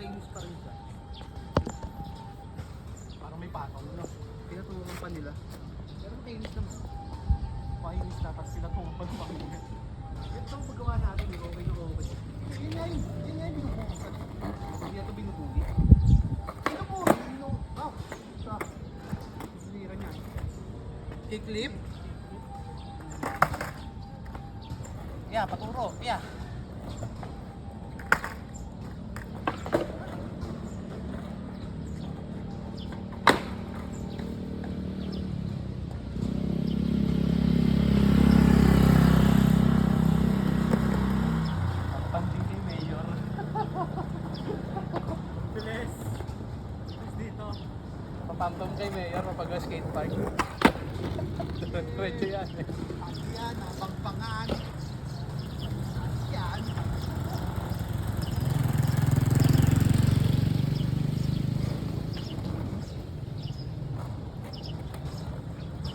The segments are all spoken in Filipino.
malinis pa rin siya. Parang may patong, no? Pinatulungan pa nila. Pero makinis naman. Makinis na, tapos pinatulungan pa nila. Ito ang paggawa natin, okay na okay. Yun nga yung binubukasan. Hindi na ito binubugi. Ito po, sinira niya. Kiklip? Yeah, paturo. Yeah. Panding kay Mayor. Bilis. Bilis dito. Papampam kay Mayor kapag skate park. Pwede yan eh. Yan, pangpangan. Yan.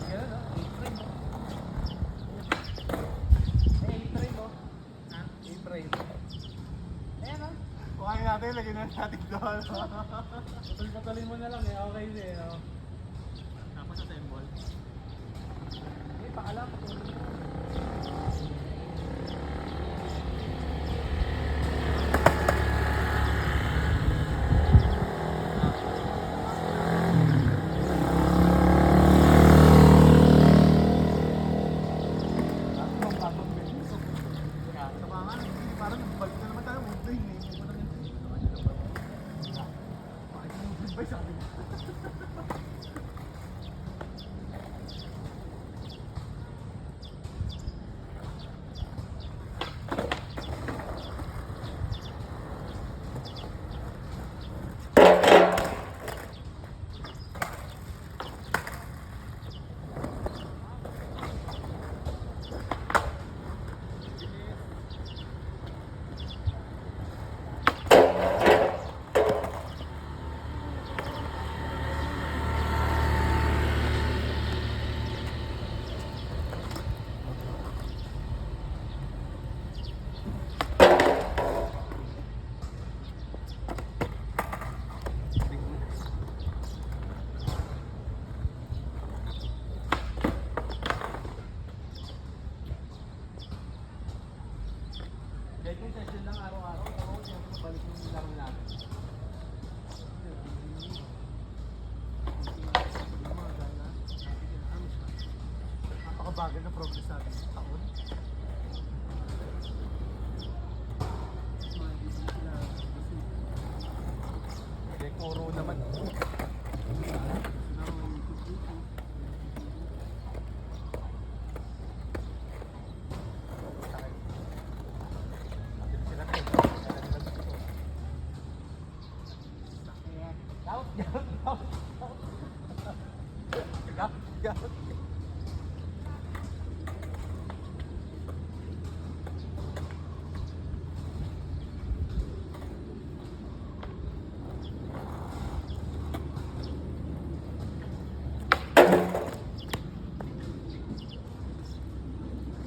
Ganun no? A-frame mo. Ha? A-frame. Ayan no? Kuhain natin, lagyan na natin doon. Patulin mo na lang eh. Okay din eh. No? Tapos assemble. Eh, paalam. Tabangan, parang balik na naman tayo. Huwag na yun eh. Bakit yung goodbye sa akin? Kahit kung session lang araw-araw, ako siyempre balik yung laro natin. Napakabagal na progress natin sa taon. Dekoro naman.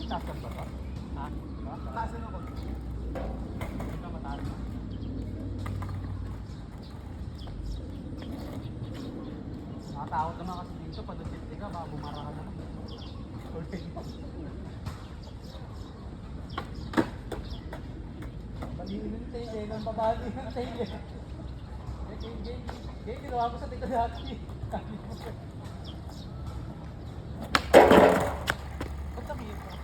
Tasan ba ba? Ha? Tasan ako. Hindi ka mataas. Nakatakot naman kasi dito, pag nagtiti ka, baka bumara ka naman. Baliin yung tail eh, nang babali yung tail eh. Gay, ginawa ko sa tika dati. Ba't sabihin ko?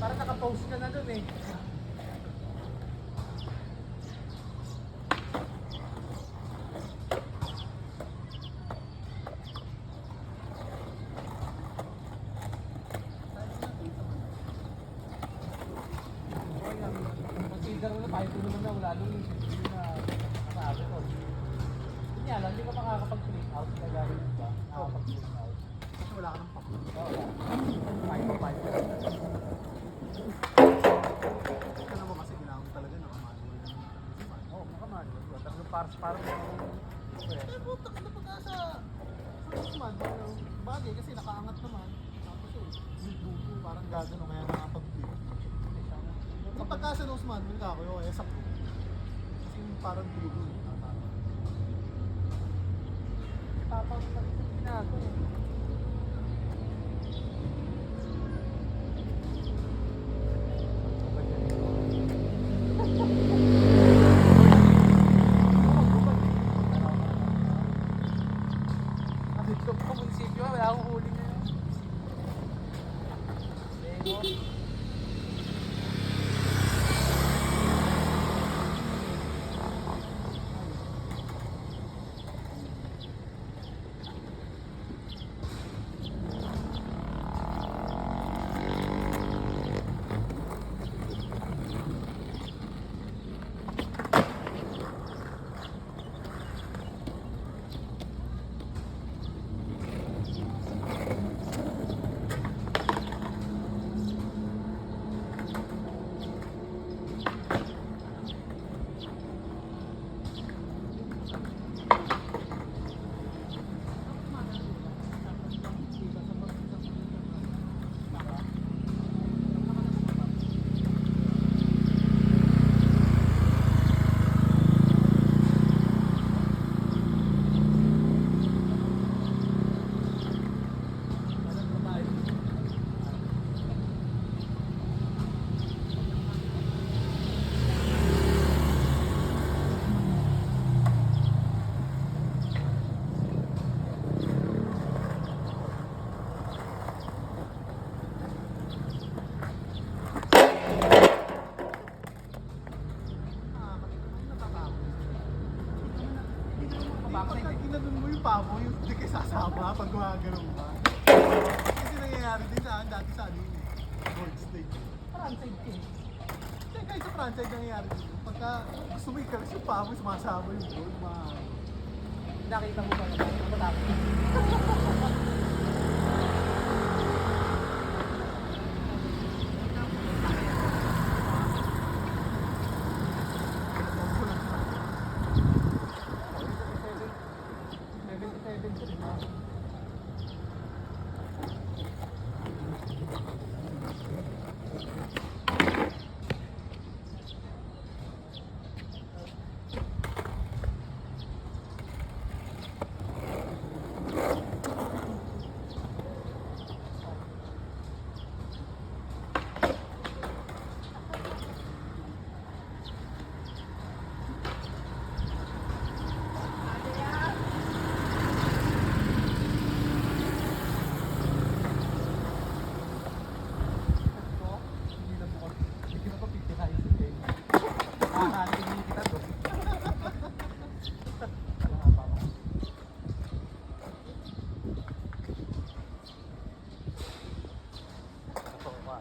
Parang naka-post ka na dun eh. Consider mo na tayo tulungan na wala nung hindi na nasabi ko. Hindi alam, hindi ka makakapag-print out kaya rin ba? Nakakapag-print out. Kasi wala ka ng pakul. Oo, wala. Five to five. Ano ba kasi kailangan talaga nakamanual na naman. Oo, nakamanual. Talagang parang Eh, puta ka na pagka sa Usman, bagay kasi nakaangat naman. Tapos yung dugo parang gagano kaya nakapag-flip. Yung pagka sa Usman, wala ako yung kaya sa crew. Kasi yung parang dugo yung tatama. Tapang ginagawa. Dito sa munisipyo, wala akong huli na yun. Lego. Pagka ginanon mo yung pabo, yung hindi kayo sasama pag gumagano'n ka. Kasi nangyayari din sa akin dati sa ano yun eh. Gold State. Frontside ka eh. Kasi kahit sa franchise nangyayari din. Pagka gusto mo ikalas yung pabo, sumasama yung gold, Nakita mo ba naman? Matapos. Hindi na mo hindi na pa pipirahin si Jay. Nakakatingin kita doon. Wala pa ako. Ito pa.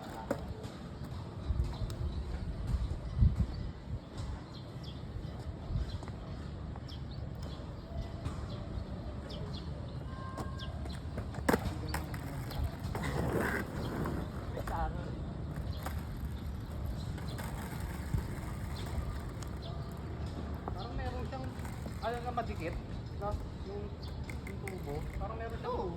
Sa ano? Parang meron siyang ano na madikit, no? Yung tubo. Parang meron siyang Oo.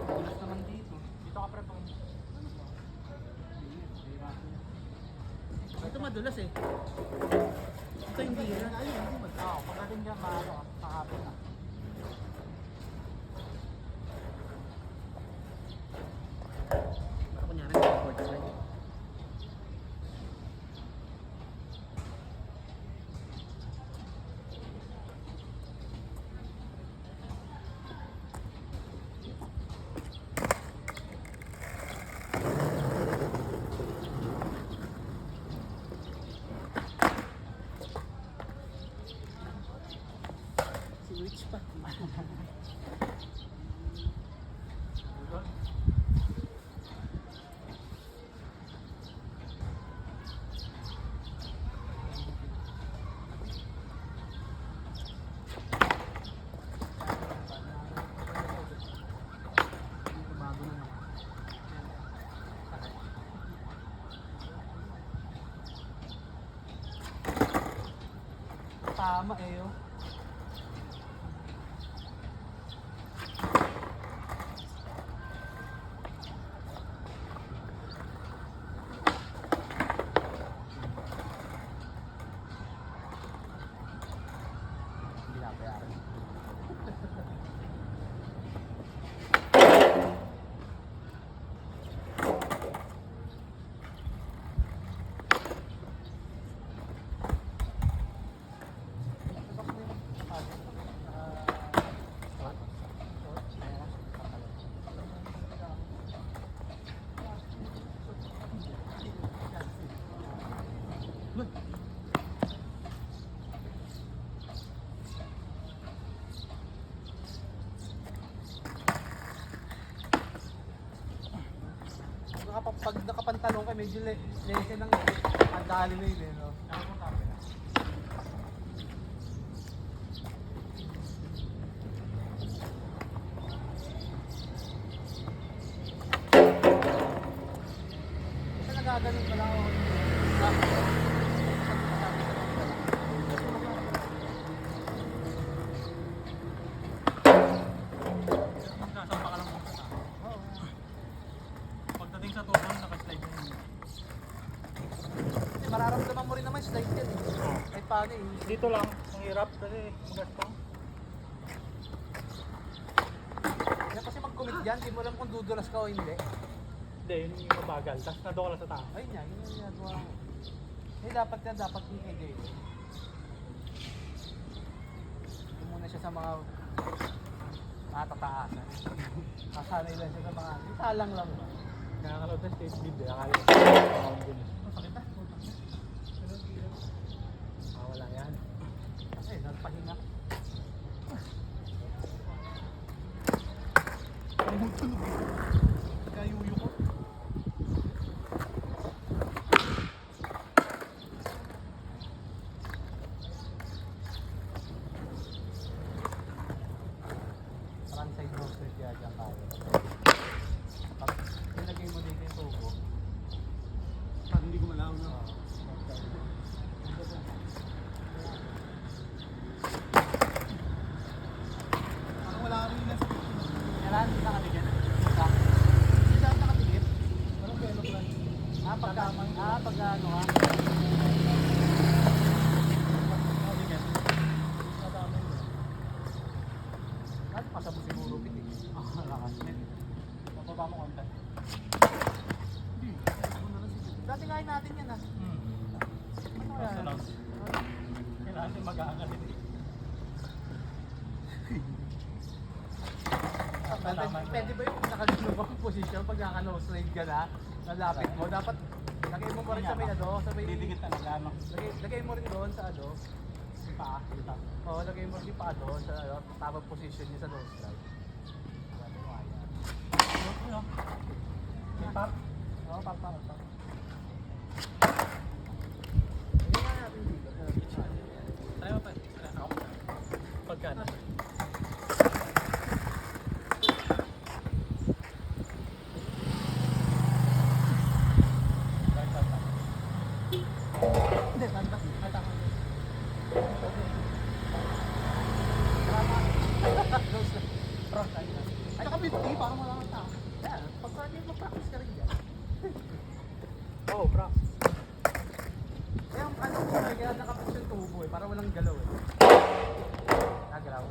Tulos naman dito. Dito ka pre pang ano ba? Ito madulas eh. Ito hindi na. Ayun, hindi man. Oo, pagdating dyan maano ka, makapit ka. Para kunyari, record sa rin. Si Rich. Tama eh, oh. Binabayaran. Pag nakapantalong ka, medyo lesen ng andali na yun eh, no? Kasi nagagaling ka lang ako. Magkasampa ka lang muna sa tao. Oo. Pagdating sa tubo, nakaslide na yun. Kasi mararamdaman mo rin naman slide yan eh. Kahit paano eh. Dito lang, ang hirap kasi magastong. Kaya kasi mag-commit dyan, di mo alam kung dudulas ka o hindi. Hindi, yun yung mabagal. Tapos nandoon ka lang sa tao. Ayun nga, yun yung ginagawa ko. Eh dapat yan, dapat yung EJ. Ito muna siya sa mga tataasan. Kasanay lang siya sa mga, isalang lang ba? Nakakalaw sa stage lead eh. Akala ko. Masakit na. Wala yan. Eh, nagpahinga. Kayuyo ko. Parang side roaster dyan kaya. Pag nilagay mo dito yung tubo, Parang hindi ko malaw na. Parang wala rin na sa picture. kailangan hindi nakatigil. Hindi saan nakatigil. Walang pelo plan. Pag ano ha. Kahit pasabo siguro piti. Lakas din. Mababa mo konti. Hindi. Ako na lang siguro. Dati kain natin yan ha. Ano kaya? Sunod. Kailangan din mag-aangat din. Pwede ba yung nakagalawang posisyon pag naka-nose slide ka na? Nalapit mo, dapat lagay mo pa rin sa may ano, sa may... Didikit talaga ano. Lagay mo rin doon sa ano. Yung paa. Yung paa. Oo, lagay mo rin yung paa doon sa ano, tamang position niya sa nose slide. May pop. Oo, papa. Tayo pa. Ako. Pagkano? Hindi, banda. Tama. Nose slide. Front side na. Ay, naka 50, parang wala kang tao. Yeah, pagka mag-practice ka rin dyan. Oo, bro. Kaya ang ano ko, kaya nakapit yung tubo eh, para walang galaw eh. Nagalaw.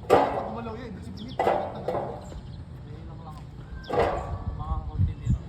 Pag malaw yun, kasi binit. Ilang lang ako. Mga konti dito.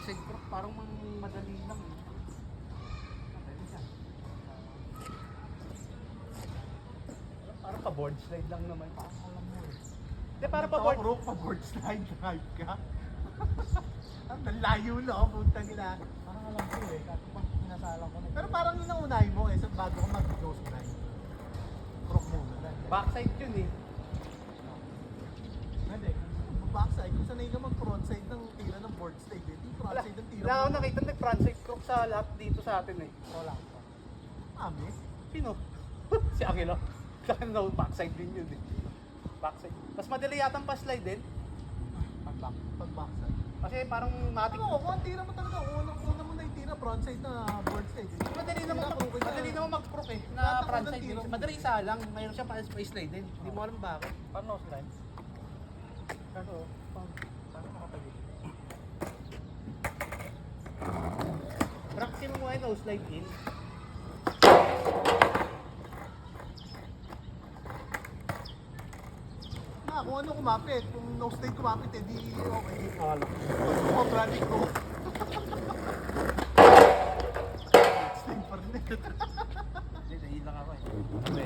backside crook, parang madali lang eh. Madali siya. Parang pa-board slide lang naman. Parang alam mo eh. Hindi, parang Ito, pa-board. crook, pa-board slide, hype ka. Ang layo na ako, punta nila. Parang alam ko eh, kasi pag pinasalang ko na. Pero parang yun ang unahin mo eh, sa bago ka mag-nose grind. Crook muna. Backside yun eh. Hindi. Backside, kung sanay ka mag-frontside ng tira ng board slide eh. Di frontside ng tira Wala ako nakita nag-frontside crook sa lahat dito sa atin eh. Wala pa. Ami? Sino? Si Angelo. Sa akin daw, backside din yun eh. Backside. Mas madali yata ang pa-slide din. Pag backside. Kasi parang matik. Ano, kung ang tira mo talaga, una mo na yung tira frontside na board slide eh. Madali naman mag-crook eh. Lahat Na ng frontside tira din. mo. Madali isa lang. Mayroon siya pa-slide din. Hindi mo alam bakit. Paano slide? Pero, paano makapagin? Practice mo muna yung slide in. Na, kung ano kumapit, kung nose slide kumapit eh, di okay. Alam. Kung kumapit ko. Slide pa rin eh. Hindi, dahil lang ako eh. Hindi.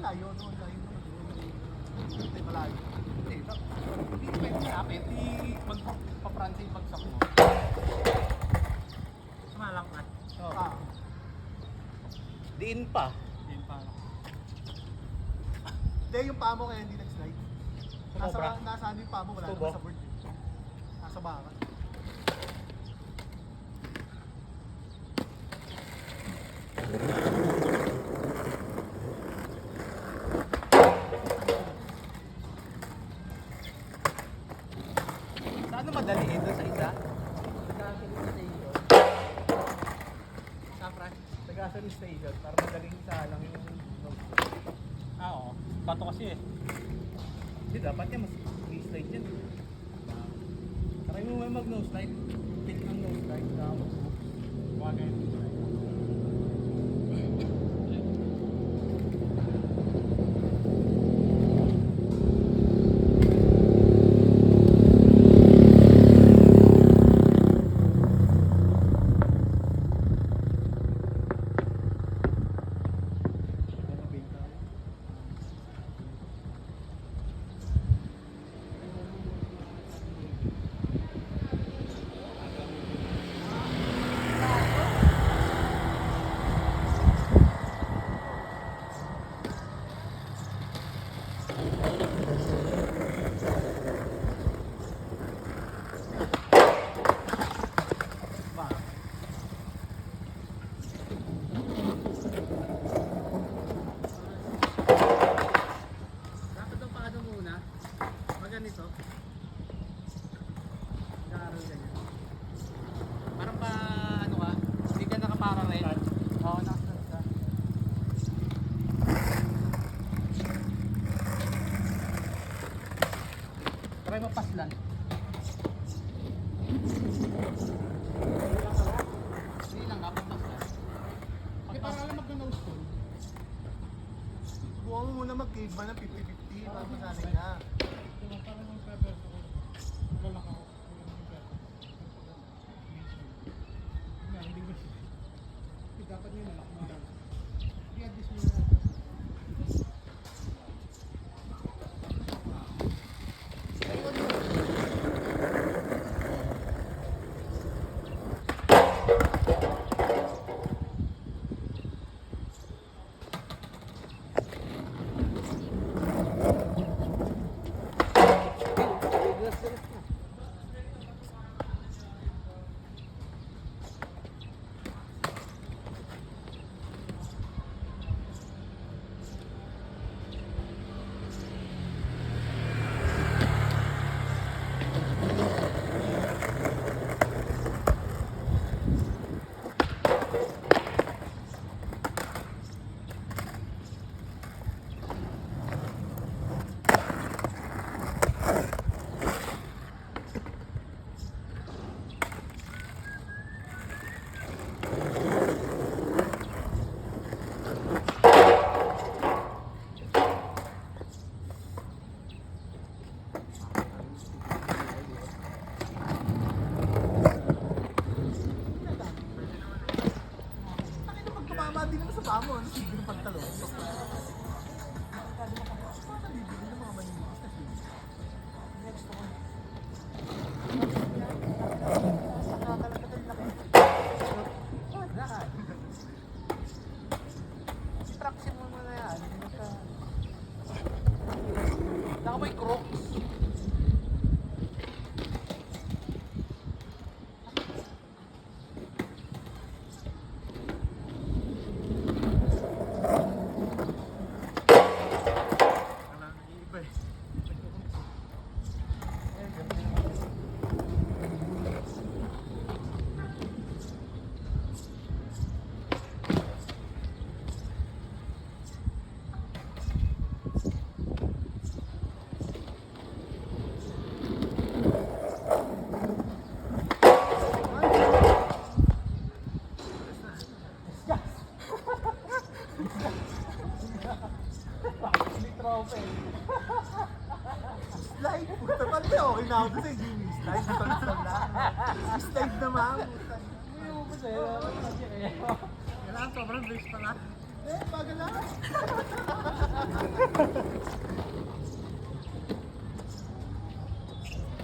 Layo noon, layo noon. Hindi malayo. Hindi pwede malapit. Hindi magpa-frontside bagsak mo. Sumalangkat. Oh. Ah, Diin pa. Yun paano. hindi yung paa mo kaya hindi nag-slide. Sumobra. Nasa ano yung paa mo, wala Tubo. naman sa board. Nasa baka. Saan madali eh? Doon sa isa? Sa Fran. Sa gasoline station. Para madaling isa lang yung nose. Ah, oo. Bato kasi eh. Hindi, dapat yan mas slide yan. Try mo may mag-nose slide. Pick ng nose slide. Tapos, Mga ganyan. Dapat ang paano muna? Pag ganito. Garo ganyan. parang pa ano ka, hindi ka nakapara rin. Oo, nakasunod ka. Try mo paslan. Hindi lang kapag paslan. Eh, para alam mag-nose ko. Subukan mo muna mag-cave ba ng 50-50 para masanay ka. Dapat nyo nalak mo lang. I-adjust mo na. Tsaka may Crocs. Wala nang iiba eh. May trophy. Slide! Puta pala eh. Okay na ako doon eh, Jimmy. Slide, stall lang. Slide naman. Puta. May ubos eh. Kailangan sobrang bilis pala. Eh, bagal na.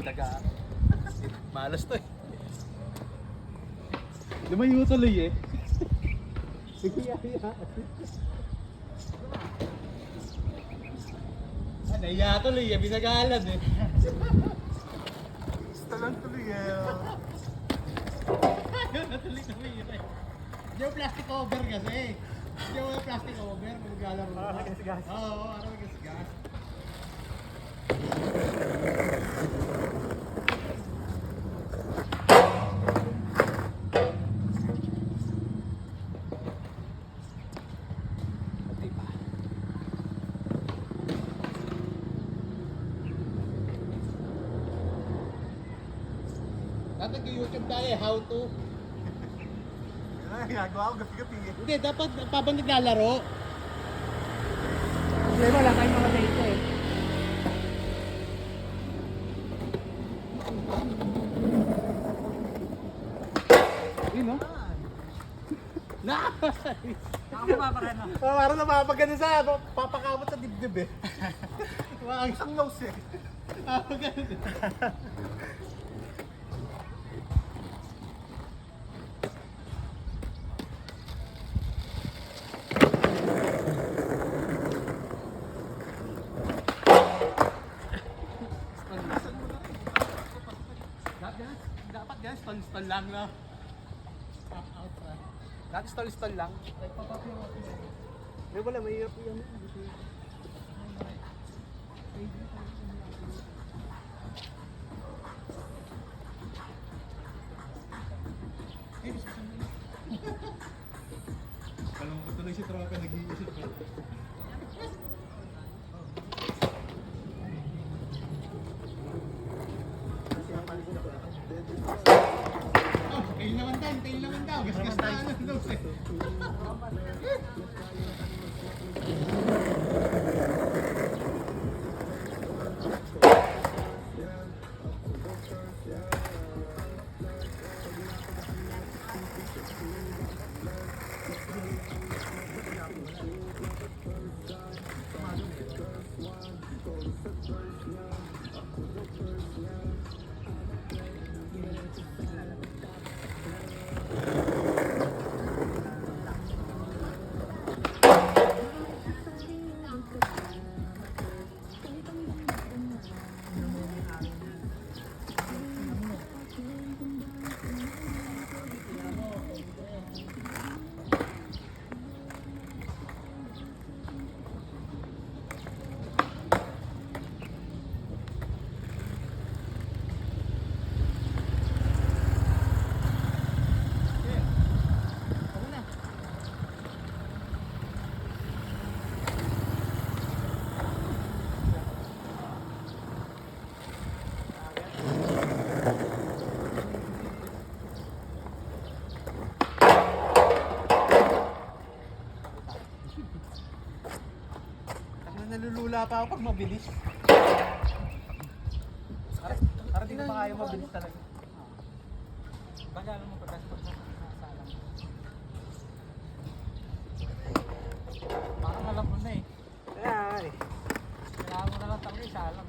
Daga. Malas to eh. Lumayo tuloy eh. Sige, yaya. Naiya tuloy eh. Binagalan eh. Basta lang tuloy eh. Natuloy kami yun eh. Hindi mo plastic cover kasi. Hindi mo plastic cover. Maglalaro Para may gas-gas. Oo, para may gas-gas. Pati pa. Dapat YouTube tayo, how to. Yan ang ginagawa ko, gabi-gabi eh. Hindi, dapat pabang naglalaro. Problema, wala tayong mga data eh. Yun, no? Nice! Nakapapaka na. Parang napapagano sa papakamot sa dibdib eh. Ang isang nose eh. Dapat yan, stall lang na. Dati stall lang. May wala, mahirap yan. Alam ko tuloy si Tropa nag-iisip ko. Tail naman daw. Gas-gas na ano daw eh. Nalulula pa ako pag mabilis. Para di ko pa kaya mabilis talaga. Baga alam mo pag nasa alam. Parang alam mo na eh. Kaya eh. Kailangan mo na lang talaga isa alam.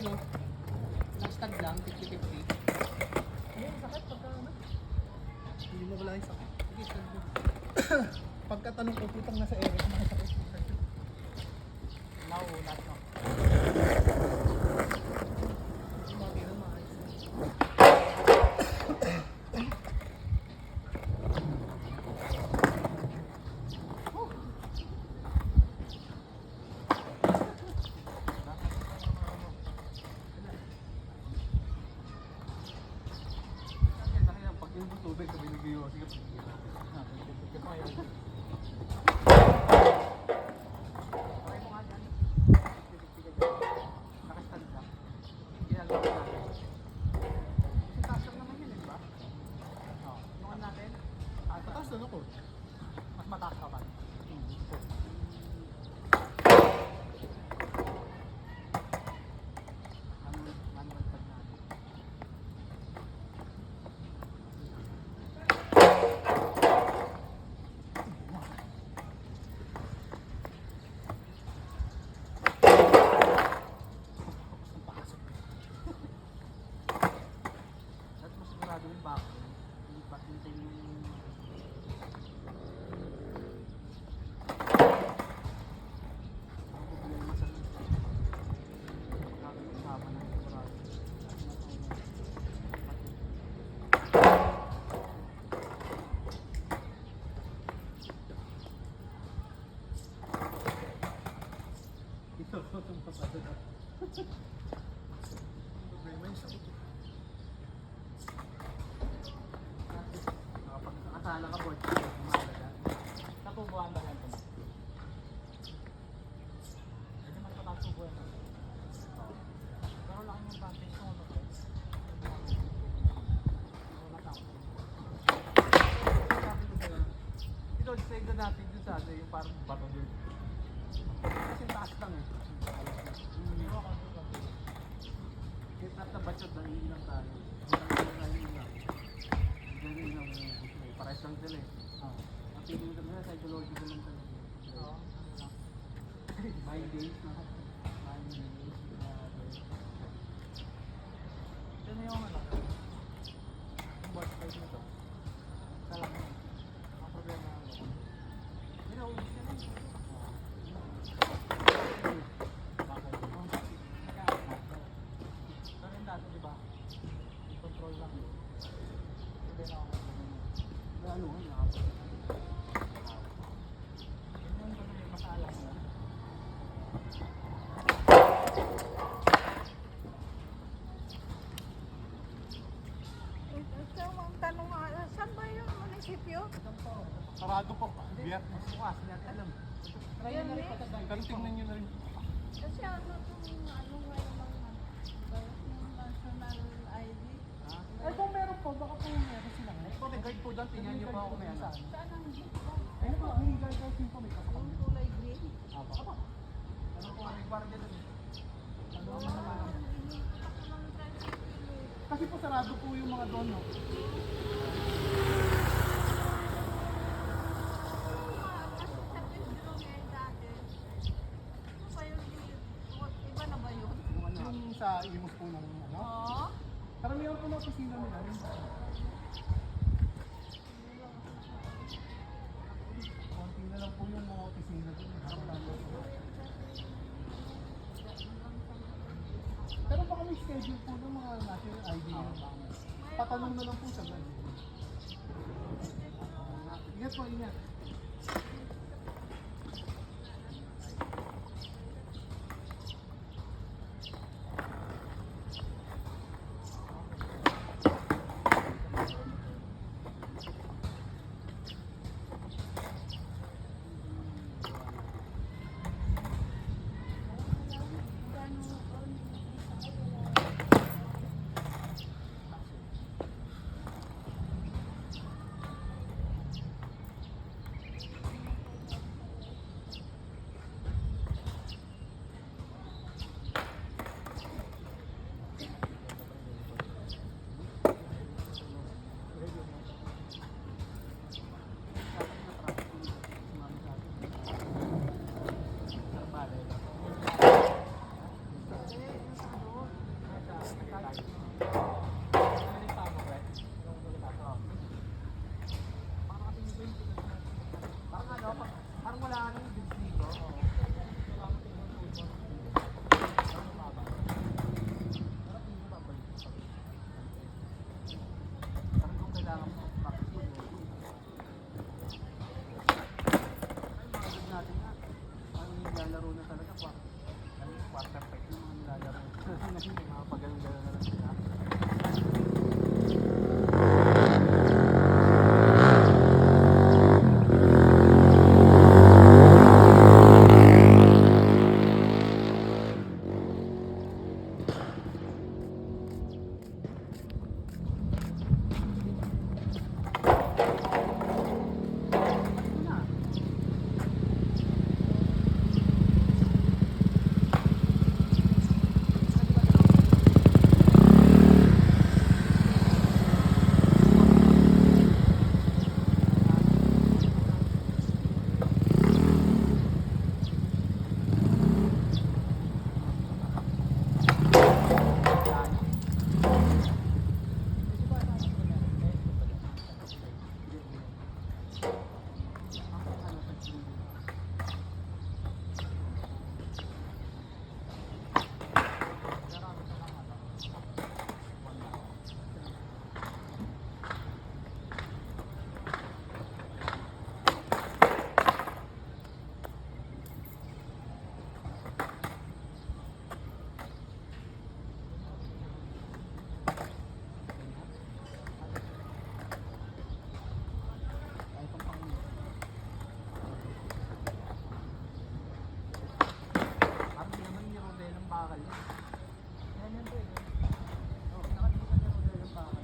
ano, hashtag lang, 50-50. Ayun, sakit pagka ano. Hindi mo wala yung sakit. Sige, stand mo. Pagkatanong ko, putang nasa ere, makasakit. Nauulat no. Yung mga ganun, maayos na. Pag yung tubig, sabi nag-iwa. Sige, try mo nga dyan. Nakastand lang. Ginagawa natin. Kasi taas lang naman yun, di ba? Oo. Yung ano natin, Taas lang ako. mas mataas ka pa. Manual pad natin. At mas sigurado yung back. Hindi pa hintay yung... Ang problema sa... Nakakasama na sigurado. Ito ko itong pasado na. Problema yung sakit. Kapag nakasala ka, board, mahalaga. Natubuhan ba yan ito? Hindi mas mataas tubuhan na. Pero laki yung practice mo ito. Wala na ako. Sabi ko sa'yo, ito, sa ito natin dun sa atin, yung parang bato dun. Kasi taas lang eh. Kahit nasa batsyot, nangiilang tayo. Nangiilang. Ganyan lang mo. Pares lang sila eh. Ang feeling ko nila, psychological lang talaga. Oo, ano lang. Mind games na. Mind games. Ito na yung ano. Yung board side nito. Isa lang yun. Ang problema na ano. Hindi na, ubus na lang. Bakit? Pero yung dati, di ba? Yung control lang. Hindi na ako. Ano nga, nakapagod. Yun yung ganun yung masala mo. Ito ang tanong nga, saan ba yung munisipyo? Sarado po. Biyernes. Bukas, hindi natin alam. Try nyo na rin patagay. Pero tingnan nyo na rin. Kasi ano itong ano nga yung mga yung national ID? Ay, kung meron po, baka po meron sila ngayon. Ito, may guide po doon. Tingnan nyo pa ako may ano. Saan ang jeep ba? Ayun po, may guide po, may kasakal. Yung kulay green? Apa. Ano po, may guardia doon eh. Ano Oo, naman ang... iniipak ko ng tricycle eh. Kasi po sarado po yung mga doon, no? Kasi sa picture ngayon dati, ano ba yun? Iba na ba yun? Yung ano. Yung sa imos po ng ano? Oo. Karamihan po ng opisina nila rin. Konti na lang po yung mga opisina doon. Pero baka may schedule po ng mga national ID yun. Patanong na lang po sa guide. Ingat po, ingat. naglalaro na talaga. Quarter fight yung mga nilalaro. Mga pag-ganun-ganun na lang sila. Parang di naman yung model ng bakal yun. Yan yun to eh. Oo, nakalimutan yung model ng bakal.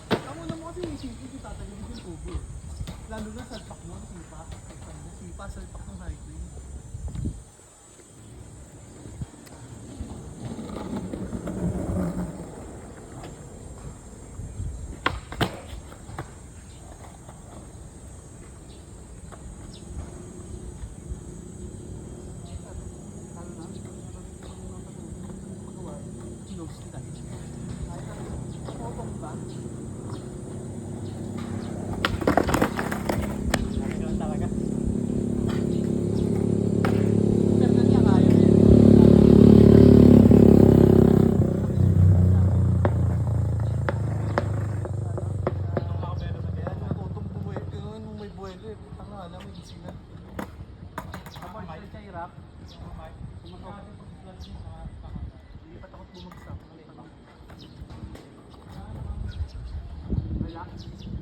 Tama naman kasi isipin yung tatagin yung tubo. Lalo na salpak mo, sipa. Sipa, salpak ng highway.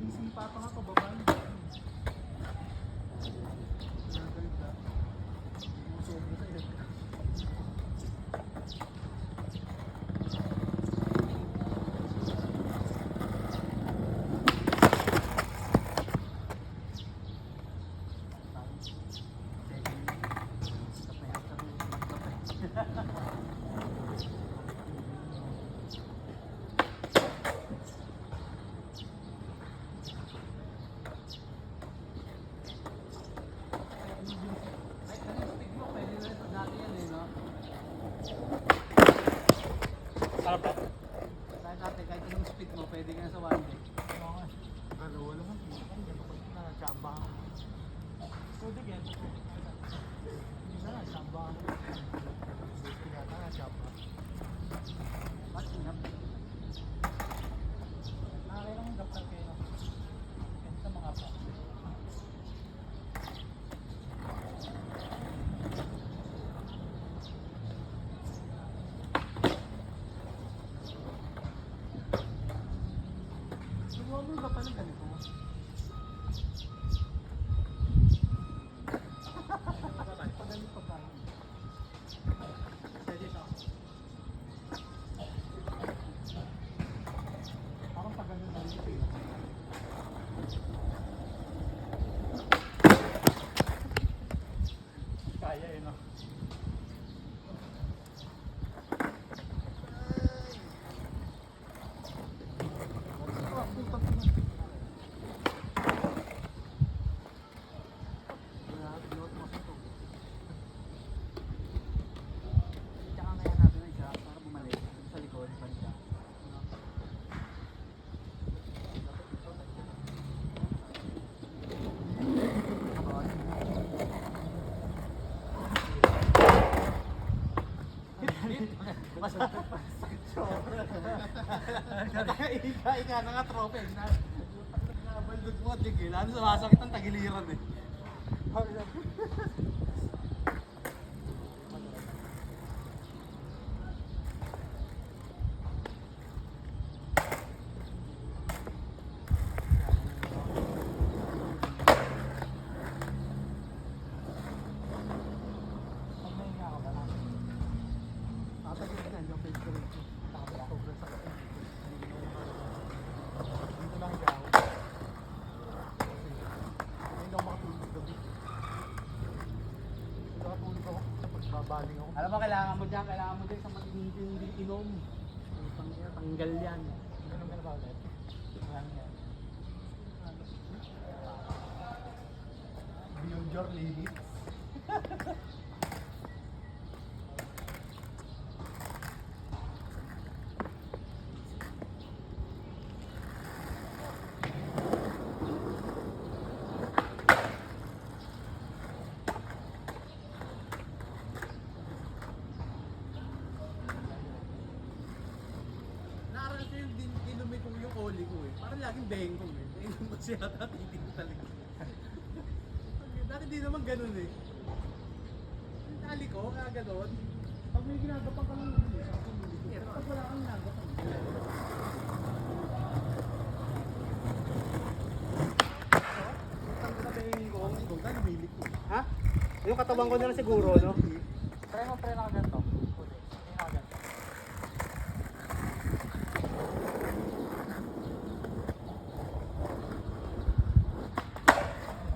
Isipa pa nga pababa. Sarap po. Dati kahit anong speed mo, pwede ka na sa one day. Ano, wala man. Chamba. Pwede yan. Hindi na, chamba. Pinata na, chamba. Mas inap. Nakakailang yung doktor kayo. Kaya sa mga pa. Bukas na Ika na nga trophy. Nabaldog mo, tigil. Ano sumasakit ang tagiliran eh. Pag may nga ka ba na? Tatagil na yung face ko rin. Sobrang sakit. Dito lang higa ako. Hindi ako makatulog sa gabi. Nakatulog ako sa pagbabaling ako. Alam mo, kailangan mo dyan sa matinding inom. Tanggal yan. Ganun ka na ba ulit? Marami yan. Beyond your limits. Naaral ko yung inumin ko yung oli ko eh. Parang laging bengkong eh. Bengkong ko siya titig ko talaga. Dati di naman ganun eh. Yung tali ko, kaya ganun. Pag may ginagapang ka lang yun eh, sa pumili ko. Pero pag wala kang ginagapang. Tanggal na bengkong ko, ang sigong dahil milik ko. Ha? Yung katawan ko na lang siguro, no? Try mo, pre na ka ganito. Uli. Try na ka ganito.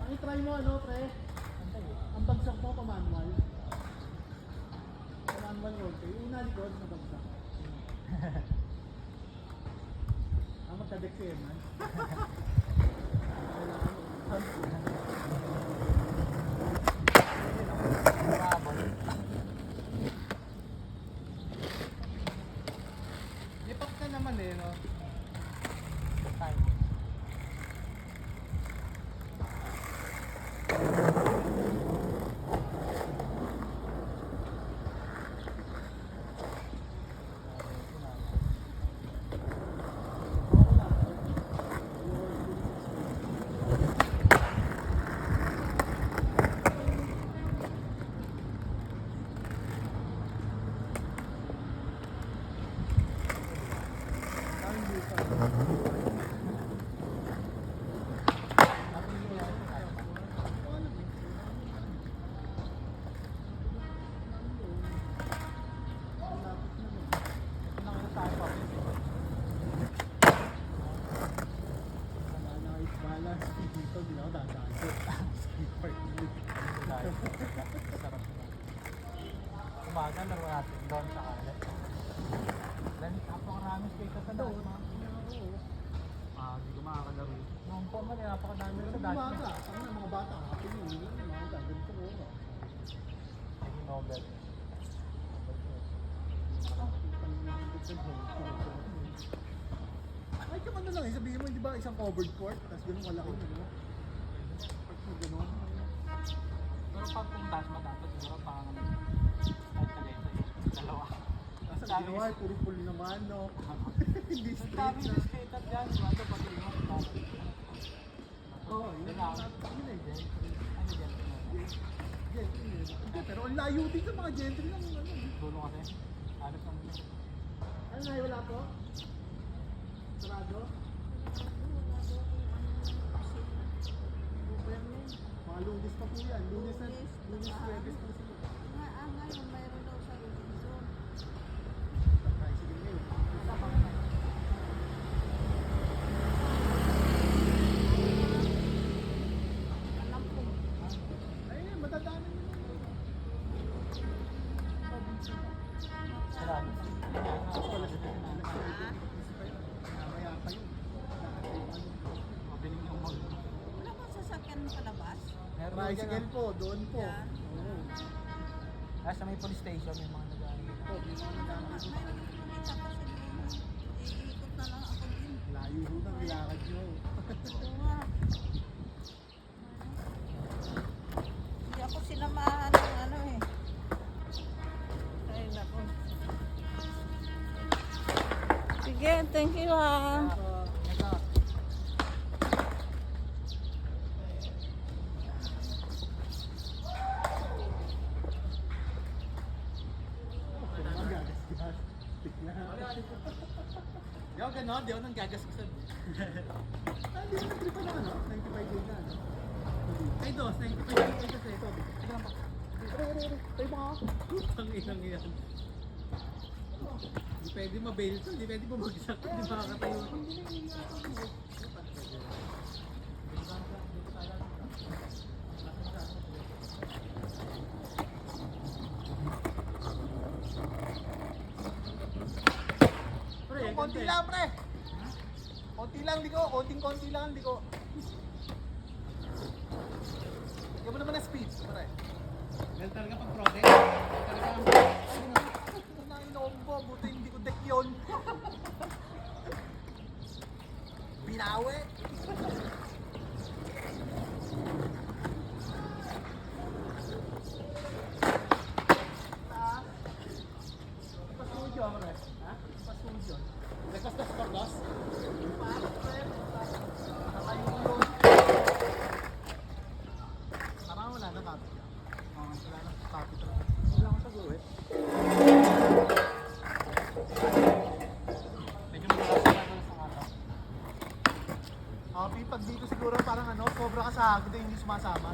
Ang try mo ano, pre? Antay eh. Ang bagsak mo pa manual. Manual roll ko. Yung una likod na bagsak. Ang magkadek siya man. Umabot. Lipak ka naman eh, no? Time. Umaga, laro natin doon sa kalat. Dahil napakarami space sa doon. Hindi ko makakalaro. Noong po man, napakadami sa dati. Umaga, ang mga bata, kapag yun, umaga, ganito ko. Naging Nobel. Ay, kung ano lang, sabihin mo, di ba, isang covered court, tapos ganun kalaki mo, no? Pag mo ganun. Pero pag kung taas mo dapat, siguro parang kahit tagay-tagay. Dalawa. Tapos ang ginawa, puro pool naman, no? Hindi Ang straight daming na. skater dyan, di ba? Ito pati yung Oo, yun ang yun eh. Ano dyan? Gentry eh. Hindi, pero ang layo din sa mga gentry lang, ano. Dulo kasi. Hanap naman yun. Ano na, wala po? Sarado? Mga lunes pa po yan. Lunes, Webes pa sila. Ngayon, mayroon daw sa Robinson. Tricycle na yun. Alam ko. Ay, matadaanan nyo na yun. Sarado. Wala sila. Mamaya pa yun. Mabiling yung mall. Wala bang sasakyan palabas? Meron Tricycle po, doon po. Yan. Oo. Sa may police station, may mga nag-aaral. Po, di ba Mayroon nadaanan? nakita kasi din. Iikot na lang ako din. Layo ho ng nilakad nyo. Oo nga. Hindi ako sinamahan ng ano eh. Ay, naku. Sige, thank you ha. Ito. Di ako ganon, di ako nang gagaskusan. Hindi ko nag-trip na ano, 95 days na ano. Ay dos, 95 days kasi ito. Ito lang pa. Tayo mo ako. Ang inang yan. Hindi pwede mabail to, hindi pwede bumagsak, hindi makakatayo. Pre, konti lang pre. Konti lang liko, konting-konti lang liko. Lagyan mo naman na speed, pre. Ganun talaga pag protect. Talaga Kumain na kombo, buti hindi ko deck yun. Binawi. Pasuod yun, pre. Ha? Pasuod yun. Request na sa boss. Paano, pre? Nakatayo yun. Parang wala na copy. Wala na copy talaga. Wala akong tag-uwit. Medyo malakas na ako sa kata. Pag dito siguro parang ano, sobra ka sa hagod eh, hindi sumasama.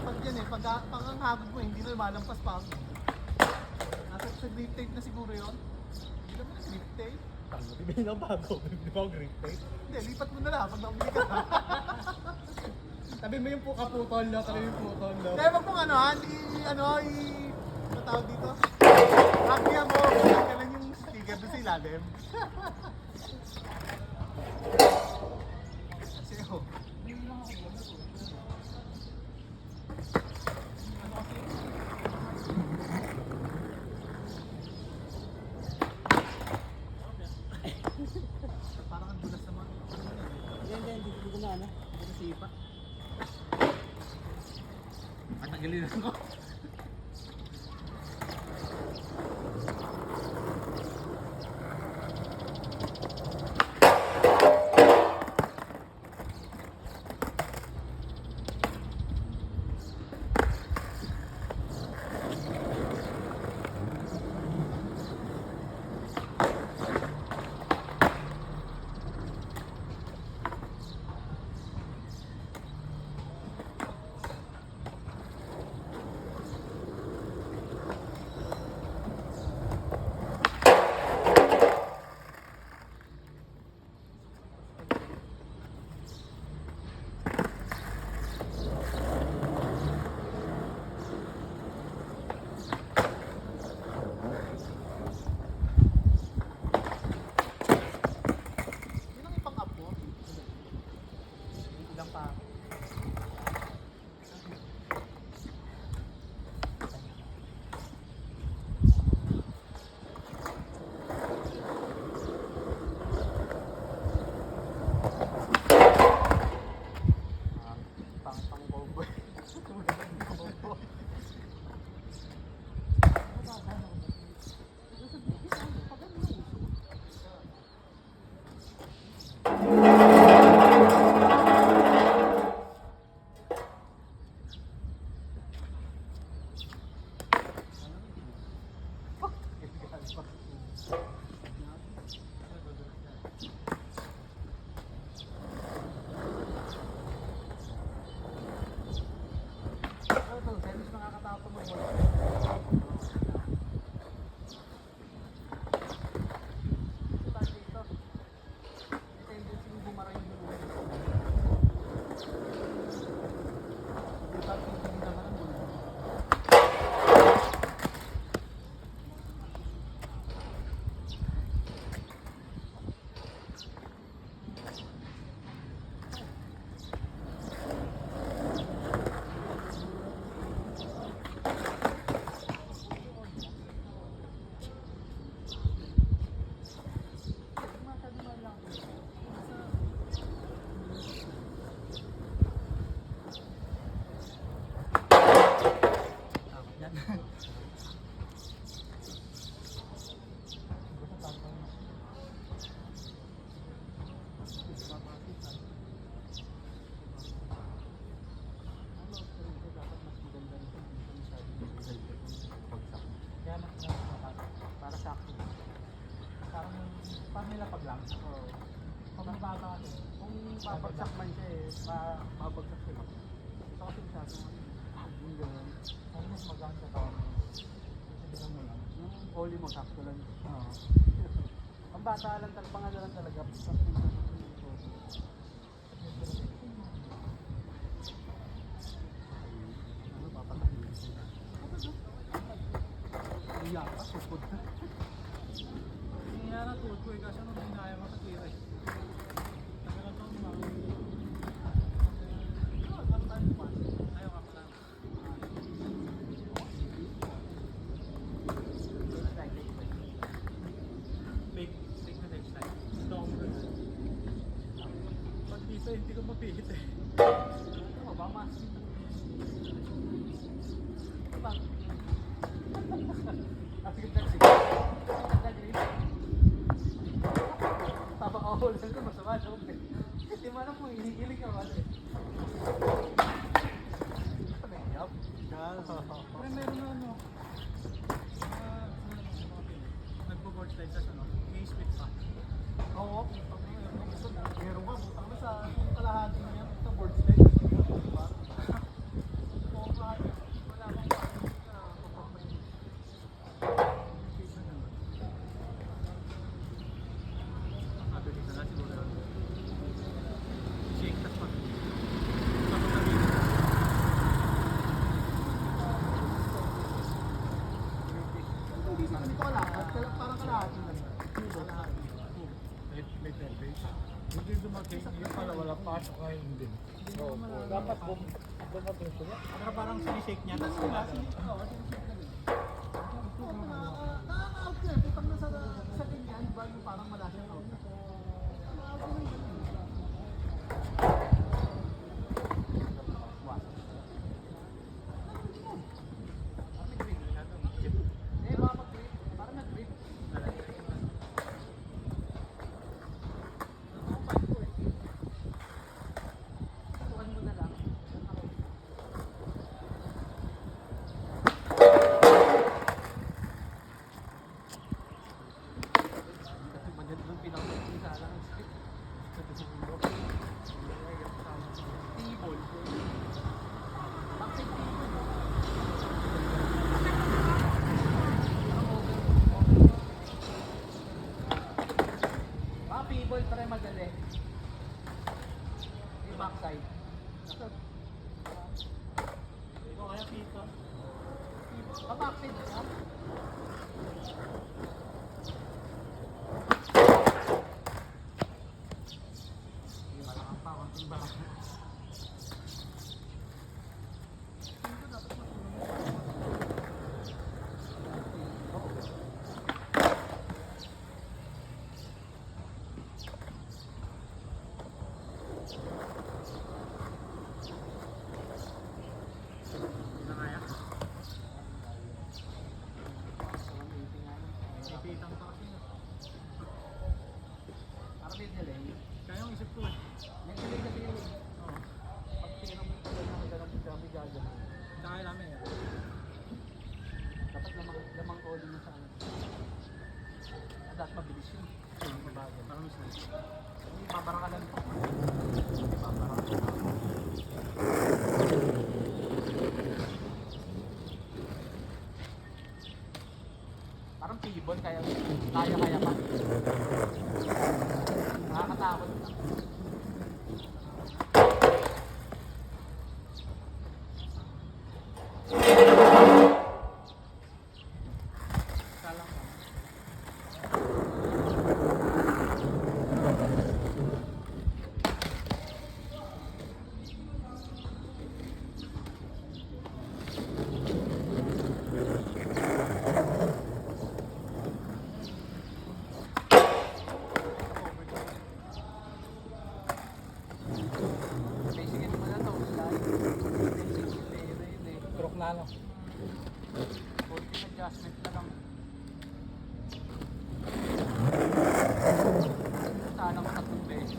Pag yan eh, pag ang hagod mo hindi na lumalampas pa ako. Nasa sa grip tape na siguro yun. Hindi naman na grip tape. Bibili na bago. Bibili ko grip tape. Hindi, lipat mo na lang pag nakabili ka na. Tabi mo yung kaputol no? Tabi mo yung putol no? Kaya wag mong ano ha, ano tawag dito? Hagyan mo, ka lang yung sticker doon sa ilalim. Kasi oh. Parang ang dulas naman. Hindi ko na ano. Hindi na sipa. Patanggalin ako. Yun ang ipang-up mo. Ilang pa. Pang combo. Combo. Ito, service nakakatapon mo. Dito. May tendency yung bumara yung buluhan. Dito, hindi naman ang buluhan. Babagsak man siya eh. Babagsak siya. Ito kasi masyadong yung gano'n. Ano mas maganda ka? Sabihan mo lang. Yung Oli mo, sakto lang. Oo. Ang bata lang, pangalan talaga. Ano, papatahin. Iyak ka, supod na. Hindi nga natuod ko eh, kasi nung hinaya mo sa tira eh. Tagalan ko mga. Ayaw ka pala. Big na next time. Gusto ko mo ganun. Pag dito, hindi ko mapihit eh. Ano ba, mas? Diba? Sige, sige. Papakahol lang ko, masama na ako. Hindi mo alam kung hinihilig ka ba eh. Ano yung yap? Pero meron na ano. Nagpo-board slide sa ano. May split pa. Oo. Meron ka, butang na sa kalahati na yan. Sa board stage. Diba? Oo, kahit wala kang papapay. Sabi dito na siguro. Shake tas pa. Hindi ko kalahati. Parang kalahati na rin. Kalahati. May 10 days. Hindi dumating. Yung pala wala pasok ngayon din. Oo. Dapat dumating sila. Pero parang sinishake niya. Tapos Nakaka-out ka eh. Putang na sa ganyan. Ba yung parang malasang out na. Nakaka-out ka ng ganyan. Eh, baka mag-grip. Parang nag-grip. Tukan mo na lang. Kasi maganda yung pinaka-isa lang. Tibol. Bakit tibol? Mga people, pero madali. Yung backside. ito kaya pito. Backside na siya. Yung malakang pa, konting barak. Hindi na kaya. Ipitang pa kasi. Parang may delay. Kaya yung isip ko eh. May delay kasi yun. Oo. Pag tinanong mo sila na magandang dami gagawin. Kaya namin eh. Dapat lamang all mo sa ano. Dapat mabilis yun. Hindi mabagal. Parang mas nice. Hindi, babara ka lang. Babara ka lang. Parang pibon, kaya pa. Nakakatakot na. Salang pa. Basic ito na to. Basic pero yun eh. Stroke na ano. Konting adjustment na lang. Sana ko 3 beses.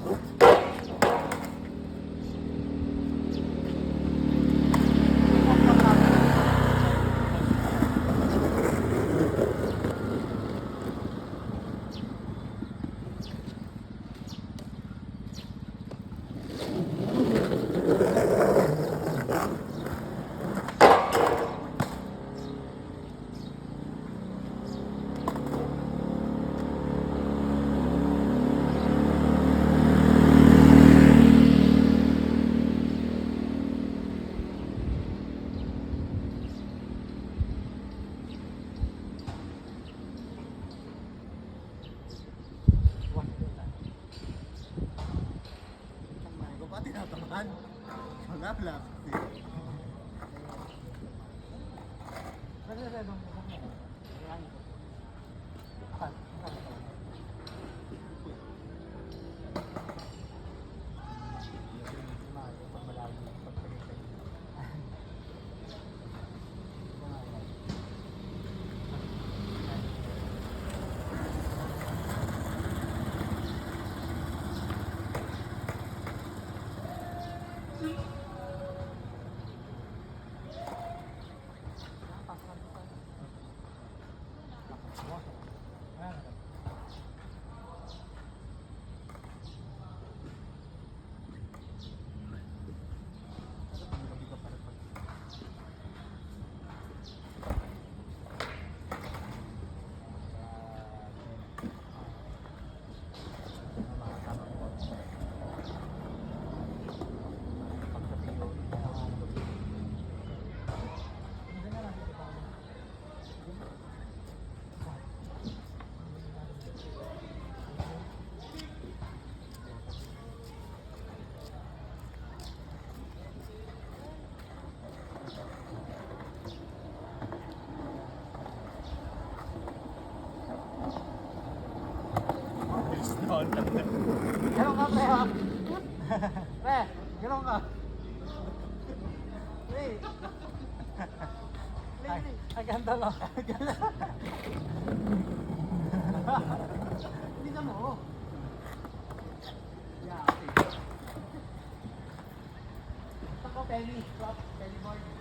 Lakad. Wala plastic. Nagre-redong mo sa mga. Ayan. Akal. Akal. Ganun ka, pre, ha? Pre, ganun ka. Pre. Ang ganda mo. Hindi na mo. Yeah, okay. Saan ko, Penny? Swap, Penny board.